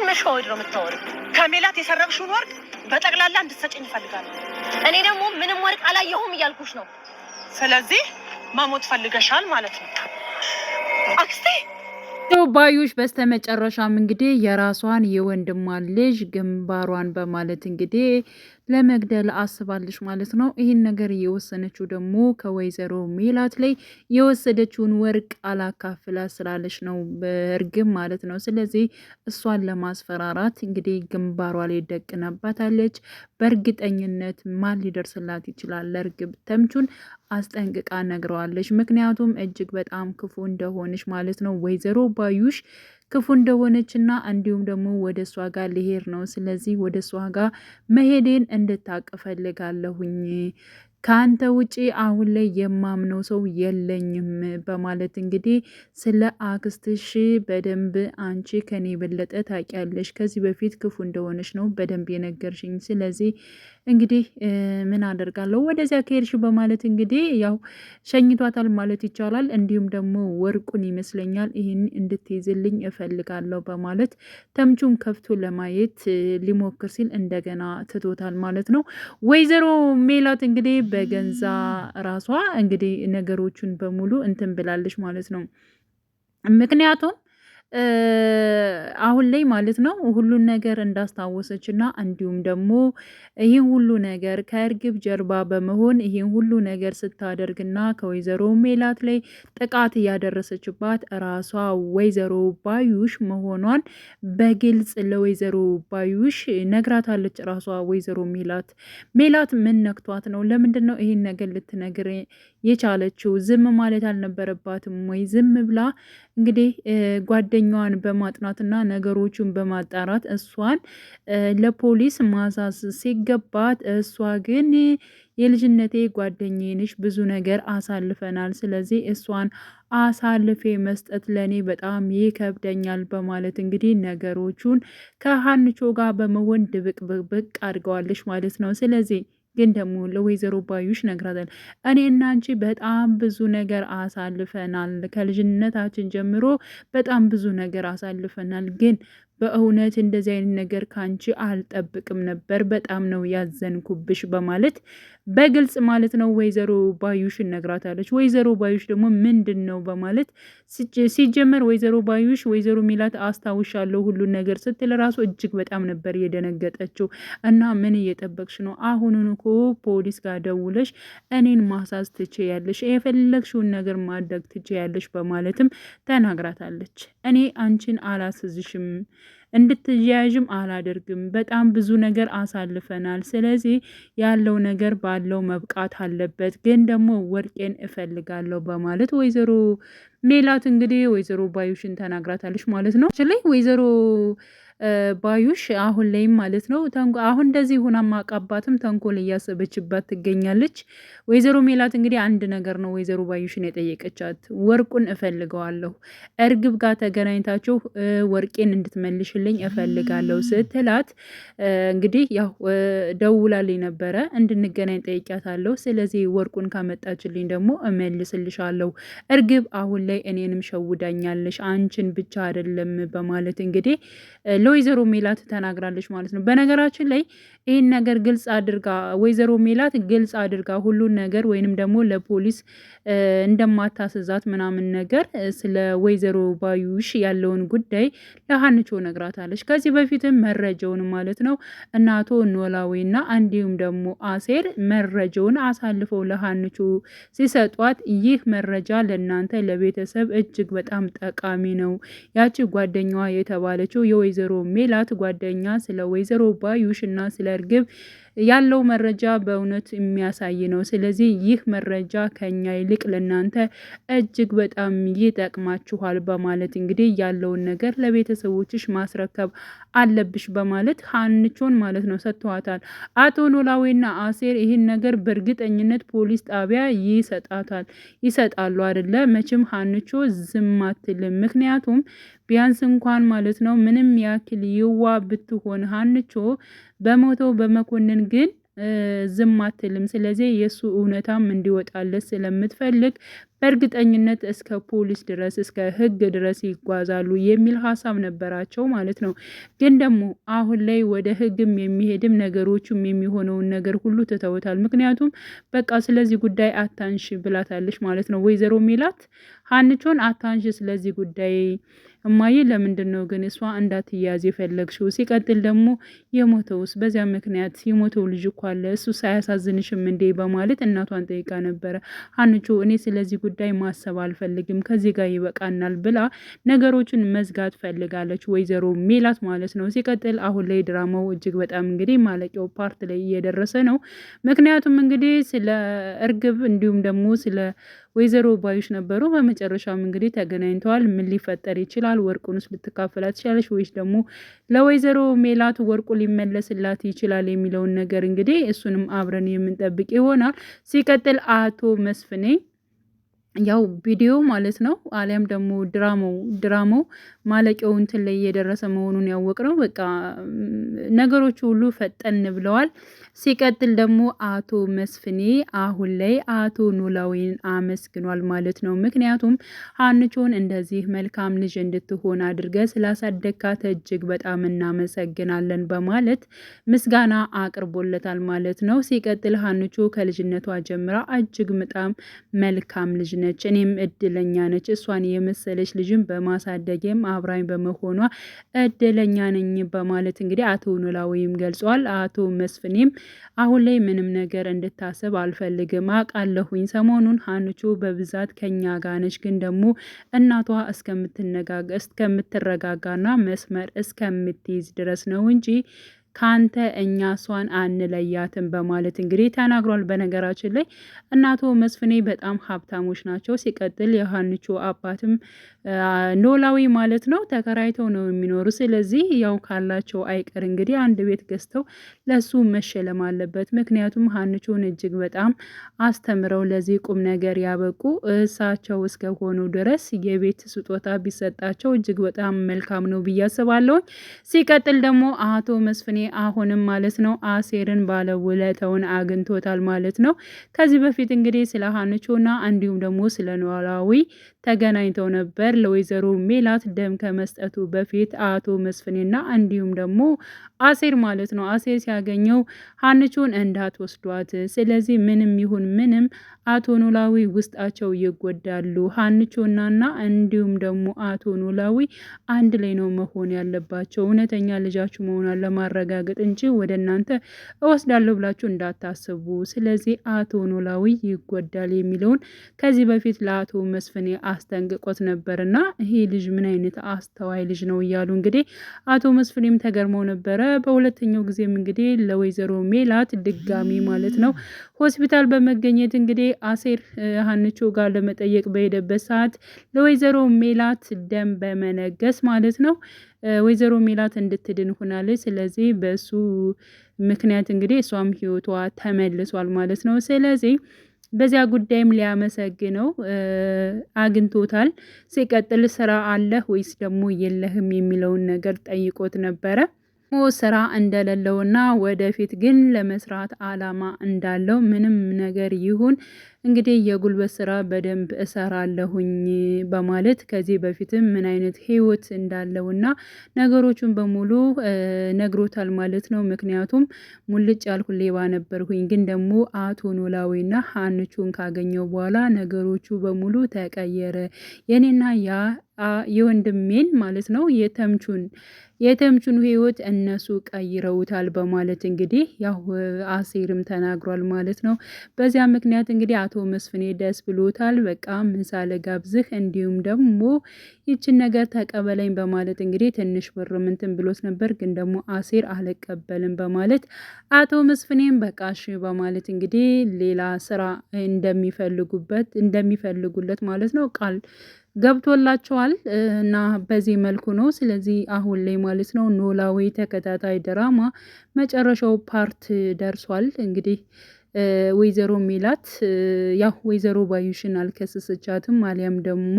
መሸወድ ነው የምታወሪው? ከሜላት የሰረቅሽውን ወርቅ በጠቅላላ እንድትሰጪኝ እፈልጋለሁ። እኔ ደግሞ ምንም ወርቅ አላየሁም እያልኩሽ ነው። ስለዚህ መሞት ፈልገሻል ማለት ነው አክስቴ። ባዩሽ በስተመጨረሻም እንግዲህ የራሷን የወንድሟን ልጅ ግንባሯን በማለት እንግዲህ ለመግደል አስባለች ማለት ነው። ይህን ነገር የወሰነችው ደግሞ ከወይዘሮ ሜላት ላይ የወሰደችውን ወርቅ አላካፍላ ስላለች ነው በእርግብ ማለት ነው። ስለዚህ እሷን ለማስፈራራት እንግዲህ ግንባሯ ላይ ደቅናባታለች። በእርግጠኝነት ማን ሊደርስላት ይችላል? ለእርግብ ተምቹን አስጠንቅቃ ነግረዋለች። ምክንያቱም እጅግ በጣም ክፉ እንደሆነች ማለት ነው። ወይዘሮ ባዩሽ ክፉ እንደሆነች እና እንዲሁም ደግሞ ወደ እሷ ጋር ልሄድ ነው። ስለዚህ ወደ እሷ ጋር መሄዴን እንድታቅ ፈልጋለሁኝ። ከአንተ ውጪ አሁን ላይ የማምነው ሰው የለኝም በማለት እንግዲህ ስለ አክስትሽ በደንብ አንቺ ከኔ የበለጠ ታውቂያለሽ። ከዚህ በፊት ክፉ እንደሆነች ነው በደንብ የነገርሽኝ። ስለዚህ እንግዲህ ምን አደርጋለሁ ወደዚያ ከሄድሽ በማለት እንግዲህ ያው ሸኝቷታል ማለት ይቻላል። እንዲሁም ደግሞ ወርቁን ይመስለኛል ይህን እንድትይዝልኝ እፈልጋለሁ በማለት ተምቹም ከፍቶ ለማየት ሊሞክር ሲል እንደገና ትቶታል ማለት ነው። ወይዘሮ ሜላት እንግዲህ በገንዛ ራሷ እንግዲህ ነገሮቹን በሙሉ እንትን ብላለች ማለት ነው። ምክንያቱም አሁን ላይ ማለት ነው ሁሉን ነገር እንዳስታወሰች እና እንዲሁም ደግሞ ይህን ሁሉ ነገር ከእርግብ ጀርባ በመሆን ይህን ሁሉ ነገር ስታደርግና ከወይዘሮ ሜላት ላይ ጥቃት እያደረሰችባት ራሷ ወይዘሮ ባዩሽ መሆኗን በግልጽ ለወይዘሮ ባዩሽ ነግራታለች። ራሷ ወይዘሮ ሜላት ምን ነክቷት ነው? ለምንድን ነው ይህን ነገር ልትነግር የቻለችው? ዝም ማለት አልነበረባትም ወይ? ዝም ብላ እንግዲህ ጓደኛዋን በማጥናትና ነገሮቹን በማጣራት እሷን ለፖሊስ ማሳዝ ሲገባት፣ እሷ ግን የልጅነቴ ጓደኛዬ ነሽ፣ ብዙ ነገር አሳልፈናል፣ ስለዚህ እሷን አሳልፌ መስጠት ለኔ በጣም ይከብደኛል በማለት እንግዲህ ነገሮቹን ከሀንቾ ጋር በመሆን ድብቅ ብቅ አድርገዋለች ማለት ነው። ስለዚህ ግን ደግሞ ለወይዘሮ ባዩሽ ነግራታል። እኔ እና አንቺ በጣም ብዙ ነገር አሳልፈናል፣ ከልጅነታችን ጀምሮ በጣም ብዙ ነገር አሳልፈናል። ግን በእውነት እንደዚህ አይነት ነገር ካንቺ አልጠብቅም ነበር፣ በጣም ነው ያዘንኩብሽ በማለት በግልጽ ማለት ነው ወይዘሮ ባዩሽን ነግራታለች። ወይዘሮ ባዩሽ ደግሞ ምንድን ነው በማለት ሲጀመር ወይዘሮ ባዩሽ ወይዘሮ ሜላት አስታውሻለሁ ሁሉን ነገር ስትል ራሱ እጅግ በጣም ነበር የደነገጠችው። እና ምን እየጠበቅሽ ነው? አሁኑን እኮ ፖሊስ ጋር ደውለሽ እኔን ማሳዝ ትችያለሽ፣ የፈለግሽውን ነገር ማድረግ ትችያለሽ በማለትም ተናግራታለች። እኔ አንቺን አላስዝሽም፣ እንድትያያዥም አላደርግም። በጣም ብዙ ነገር አሳልፈናል። ስለዚህ ያለው ነገር ባለው መብቃት አለበት። ግን ደግሞ ወርቄን እፈልጋለሁ በማለት ወይዘሮ ሜላት እንግዲህ ወይዘሮ ባዩሽን ተናግራታለች ማለት ነው። ላይ ወይዘሮ ባዩሽ አሁን ላይም ማለት ነው አሁን እንደዚህ ሆና ማቃባትም ተንኮል እያሰበችባት ትገኛለች። ወይዘሮ ሜላት እንግዲህ አንድ ነገር ነው ወይዘሮ ባዩሽን የጠየቀቻት፣ ወርቁን እፈልገዋለሁ፣ እርግብ ጋር ተገናኝታችሁ ወርቄን እንድትመልሽልኝ እፈልጋለሁ ስትላት እንግዲህ ያው ደውላልኝ ነበረ እንድንገናኝ ጠይቂያታለሁ። ስለዚህ ወርቁን ካመጣችልኝ ደግሞ እመልስልሻለሁ። እርግብ አሁን ላይ እኔንም ሸውዳኛለሽ፣ አንቺን ብቻ አይደለም በማለት እንግዲህ ለወይዘሮ ሜላት ተናግራለች ማለት ነው። በነገራችን ላይ ይህን ነገር ግልጽ አድርጋ ወይዘሮ ሜላት ግልጽ አድርጋ ሁሉን ነገር ወይንም ደግሞ ለፖሊስ እንደማታስዛት ምናምን ነገር ስለ ወይዘሮ ባዩሽ ያለውን ጉዳይ ለሀንቾ ነግራታለች። ከዚህ በፊትም መረጃውን ማለት ነው እናቶ ኖላዊና እንዲሁም ደግሞ አሴር መረጃውን አሳልፈው ለሀንቾ ሲሰጧት ይህ መረጃ ለእናንተ ለቤተሰብ እጅግ በጣም ጠቃሚ ነው። ያቺ ጓደኛዋ የተባለችው የወይዘሮ ሜላት ጓደኛ ስለ ወይዘሮ ባዩሽ እና ስለ እርግብ ያለው መረጃ በእውነት የሚያሳይ ነው። ስለዚህ ይህ መረጃ ከኛ ይልቅ ለእናንተ እጅግ በጣም ይጠቅማችኋል በማለት እንግዲህ ያለውን ነገር ለቤተሰቦችሽ ማስረከብ አለብሽ በማለት ሀንቾን ማለት ነው ሰጥተዋታል። አቶ ኖላዊና አሴር ይህን ነገር በእርግጠኝነት ፖሊስ ጣቢያ ይሰጣሉ አይደለ? መቼም ሀንቾ ዝም አትልም። ምክንያቱም ቢያንስ እንኳን ማለት ነው ምንም ያክል ይዋ ብትሆን ሀንቾ በሞተው በመኮንን ግን ዝም አትልም። ስለዚህ የእሱ እውነታም እንዲወጣለት ስለምትፈልግ በእርግጠኝነት እስከ ፖሊስ ድረስ እስከ ህግ ድረስ ይጓዛሉ የሚል ሀሳብ ነበራቸው ማለት ነው። ግን ደግሞ አሁን ላይ ወደ ህግም የሚሄድም ነገሮቹም የሚሆነውን ነገር ሁሉ ትተውታል። ምክንያቱም በቃ ስለዚህ ጉዳይ አታንሽ ብላታለች ማለት ነው። ወይዘሮ ሜላት ሀንቾን አታንሽ ስለዚህ ጉዳይ እማዬ ለምንድን ነው ግን እሷ እንዳትያዝ የፈለግሽው? ሲቀጥል ደግሞ የሞተውስ በዚያ ምክንያት የሞተው ልጅ እኮ አለ እሱ ሳያሳዝንሽም እንዴ? በማለት እናቷን ጠይቃ ነበረ። ሀንቾ እኔ ስለዚህ ጉዳይ ማሰብ አልፈልግም ከዚህ ጋር ይበቃናል ብላ ነገሮችን መዝጋት ፈልጋለች ወይዘሮ ሜላት ማለት ነው። ሲቀጥል አሁን ላይ ድራማው እጅግ በጣም እንግዲህ ማለቂያው ፓርት ላይ እየደረሰ ነው። ምክንያቱም እንግዲህ ስለ እርግብ እንዲሁም ደግሞ ስለ ወይዘሮ ባዩሽ ነበሩ። በመጨረሻም እንግዲህ ተገናኝተዋል። ምን ሊፈጠር ይችላል? ወርቁንስ ልትካፈላት ትችላለች ወይስ ደግሞ ለወይዘሮ ሜላት ወርቁ ሊመለስላት ይችላል የሚለውን ነገር እንግዲህ እሱንም አብረን የምንጠብቅ ይሆናል። ሲቀጥል አቶ መስፍኔ ያው ቪዲዮ ማለት ነው አሊያም ደግሞ ድራማው ማለቂያው እንትን ላይ እየደረሰ መሆኑን ያወቅ ነው። በቃ ነገሮቹ ሁሉ ፈጠን ብለዋል። ሲቀጥል ደግሞ አቶ መስፍኔ አሁን ላይ አቶ ኖላዊን አመስግኗል ማለት ነው። ምክንያቱም ሀንቾን እንደዚህ መልካም ልጅ እንድትሆን አድርገ ስላሳደግካት እጅግ በጣም እናመሰግናለን በማለት ምስጋና አቅርቦለታል ማለት ነው። ሲቀጥል ሀንቾ ከልጅነቷ ጀምራ እጅግ በጣም መልካም ልጅ ነች፣ እኔም እድለኛ ነች፣ እሷን የመሰለች ልጅም በማሳደጌም አብራኝ በመሆኗ እድለኛ ነኝ በማለት እንግዲህ አቶ ኖላዊም ገልጿል። አቶ መስፍኔም አሁን ላይ ምንም ነገር እንድታስብ አልፈልግም፣ አውቃለሁኝ ሰሞኑን ሀንቾ በብዛት ከኛ ጋር ነች፣ ግን ደግሞ እናቷ እስከምትረጋጋና መስመር እስከምትይዝ ድረስ ነው እንጂ ካንተ እኛ እሷን አንለያትም በማለት እንግዲህ ተናግሯል። በነገራችን ላይ እናቶ መስፍኔ በጣም ሀብታሞች ናቸው። ሲቀጥል የሀንቾ አባትም ኖላዊ ማለት ነው ተከራይተው ነው የሚኖሩ። ስለዚህ ያው ካላቸው አይቀር እንግዲህ አንድ ቤት ገዝተው ለሱ መሸለም አለበት። ምክንያቱም ሀንቾን እጅግ በጣም አስተምረው ለዚህ ቁም ነገር ያበቁ እሳቸው እስከሆኑ ድረስ የቤት ስጦታ ቢሰጣቸው እጅግ በጣም መልካም ነው ብዬ አስባለሁ። ሲቀጥል ደግሞ አቶ መስፍኔ አሁንም ማለት ነው አሴርን ባለውለታውን አግኝቶታል ማለት ነው። ከዚህ በፊት እንግዲህ ስለ ሀንቾና እንዲሁም ደግሞ ስለ ኖላዊ ተገናኝተው ነበር። ለወይዘሮ ሜላት ደም ከመስጠቱ በፊት አቶ መስፍኔና እንዲሁም ደግሞ አሴር ማለት ነው አሴር ሲያገኘው ሀንቾን እንዳትወስዷት፣ ስለዚህ ምንም ይሁን ምንም አቶ ኖላዊ ውስጣቸው ይጎዳሉ፣ ሀንቾናና እንዲሁም ደግሞ አቶ ኖላዊ አንድ ላይ ነው መሆን ያለባቸው፣ እውነተኛ ልጃችሁ መሆኗን ለማረጋገጥ እንጂ ወደ እናንተ እወስዳለሁ ብላችሁ እንዳታስቡ፣ ስለዚህ አቶ ኖላዊ ይጎዳል የሚለውን ከዚህ በፊት ለአቶ መስፍኔ አስጠንቅቆት ነበርና ይሄ ልጅ ምን አይነት አስተዋይ ልጅ ነው እያሉ እንግዲህ አቶ መስፍኔም ተገርመው ነበረ። በሁለተኛው ጊዜም እንግዲህ ለወይዘሮ ሜላት ድጋሚ ማለት ነው ሆስፒታል በመገኘት እንግዲህ አሴር ሀንቾ ጋር ለመጠየቅ በሄደበት ሰዓት ለወይዘሮ ሜላት ደም በመነገስ ማለት ነው ወይዘሮ ሜላት እንድትድን ሆናለች። ስለዚህ በሱ ምክንያት እንግዲህ እሷም ህይወቷ ተመልሷል ማለት ነው። ስለዚህ በዚያ ጉዳይም ሊያመሰግነው አግኝቶታል። ሲቀጥል ስራ አለህ ወይስ ደግሞ የለህም የሚለውን ነገር ጠይቆት ነበረ። ስራ እንደሌለውና ወደፊት ግን ለመስራት አላማ እንዳለው ምንም ነገር ይሁን እንግዲህ የጉልበት ስራ በደንብ እሰራለሁኝ በማለት ከዚህ በፊትም ምን አይነት ህይወት እንዳለውና ነገሮቹን በሙሉ ነግሮታል ማለት ነው። ምክንያቱም ሙልጭ ያልኩ ሌባ ነበርኩኝ፣ ግን ደግሞ አቶ ኖላዊና ሀንቾን ካገኘው በኋላ ነገሮቹ በሙሉ ተቀየረ፣ የኔና የወንድሜን ማለት ነው የተምቹን ህይወት እነሱ ቀይረውታል በማለት እንግዲህ ያው አሴርም ተናግሯል ማለት ነው። በዚያ ምክንያት እንግዲህ አቶ መስፍኔ ደስ ብሎታል። በቃ ምሳ ልጋብዝህ እንዲሁም ደግሞ ይችን ነገር ተቀበለኝ በማለት እንግዲህ ትንሽ ብር ምንትን ብሎት ነበር፣ ግን ደግሞ አሴር አልቀበልም በማለት አቶ መስፍኔም በቃ እሺ በማለት እንግዲህ ሌላ ስራ እንደሚፈልጉለት ማለት ነው ቃል ገብቶላቸዋል እና በዚህ መልኩ ነው። ስለዚህ አሁን ላይ ማለት ነው ኖላዊ ተከታታይ ድራማ መጨረሻው ፓርት ደርሷል። እንግዲህ ወይዘሮ ሜላት ያው ወይዘሮ ባዩሽን አልከሰሰቻትም፣ አሊያም ደግሞ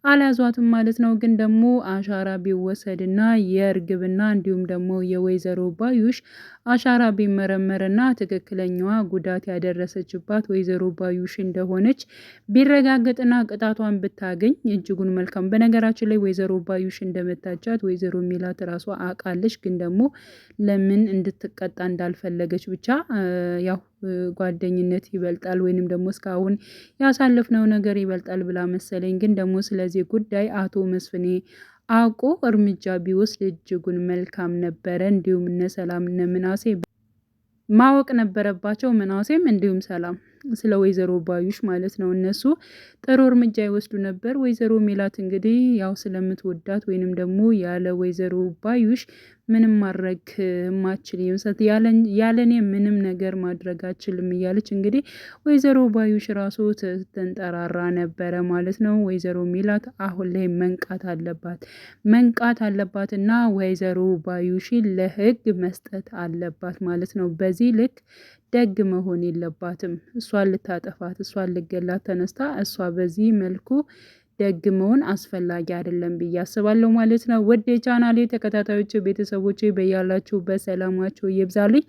አልያዟትም ማለት ነው። ግን ደግሞ አሻራ ቢወሰድና የእርግብና እንዲሁም ደግሞ የወይዘሮ ባዩሽ አሻራ ቢመረመርና ትክክለኛዋ ጉዳት ያደረሰችባት ወይዘሮ ባዩሽ እንደሆነች ቢረጋገጥና ቅጣቷን ብታገኝ እጅጉን መልካም። በነገራችን ላይ ወይዘሮ ባዩሽ እንደመታቻት ወይዘሮ ሜላት ራሷ አውቃለች። ግን ደግሞ ለምን እንድትቀጣ እንዳልፈለገች ብቻ ያው ጓደኝነት ይበልጣል ወይንም ደግሞ እስካሁን ያሳለፍነው ነገር ይበልጣል ብላ መሰለኝ። ግን ደግሞ ስለዚህ ጉዳይ አቶ መስፍኔ አውቆ እርምጃ ቢወስድ እጅጉን መልካም ነበረ። እንዲሁም እነ ሰላም እነ ምናሴ ማወቅ ነበረባቸው። ምናሴም እንዲሁም ሰላም ስለ ወይዘሮ ባዩሽ ማለት ነው። እነሱ ጥሩ እርምጃ ይወስዱ ነበር። ወይዘሮ ሜላት እንግዲህ ያው ስለምትወዳት ወይንም ደግሞ ያለ ወይዘሮ ባዩሽ ምንም ማድረግ ማችል ይምሰት ያለኔ ምንም ነገር ማድረግ አችልም እያለች እንግዲህ ወይዘሮ ባዩሽ ራሱ ትንጠራራ ነበረ ማለት ነው። ወይዘሮ ሜላት አሁን ላይ መንቃት አለባት እና ወይዘሮ ባዩሽን ለህግ መስጠት አለባት ማለት ነው። በዚህ ልክ ደግ መሆን የለባትም። እሷን ልታጠፋት እሷን ልገላት ተነስታ እሷ በዚህ መልኩ ደግ መሆን አስፈላጊ አይደለም ብዬ አስባለሁ ማለት ነው። ወደ ቻናሌ ተከታታዮች ቤተሰቦች በያላችሁበት ሰላማችሁ ይብዛልኝ።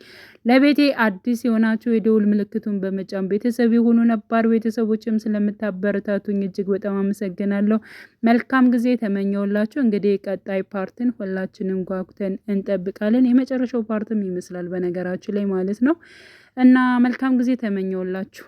ለቤቴ አዲስ የሆናችሁ የደውል ምልክቱን በመጫን ቤተሰብ የሆኑ ነባር ቤተሰቦችም ስለምታበረታቱኝ እጅግ በጣም አመሰግናለሁ። መልካም ጊዜ ተመኘውላችሁ። እንግዲህ ቀጣይ ፓርትን ሁላችንም ጓጉተን እንጠብቃለን። የመጨረሻው ፓርትም ይመስላል በነገራችሁ ላይ ማለት ነው እና መልካም ጊዜ ተመኘውላችሁ።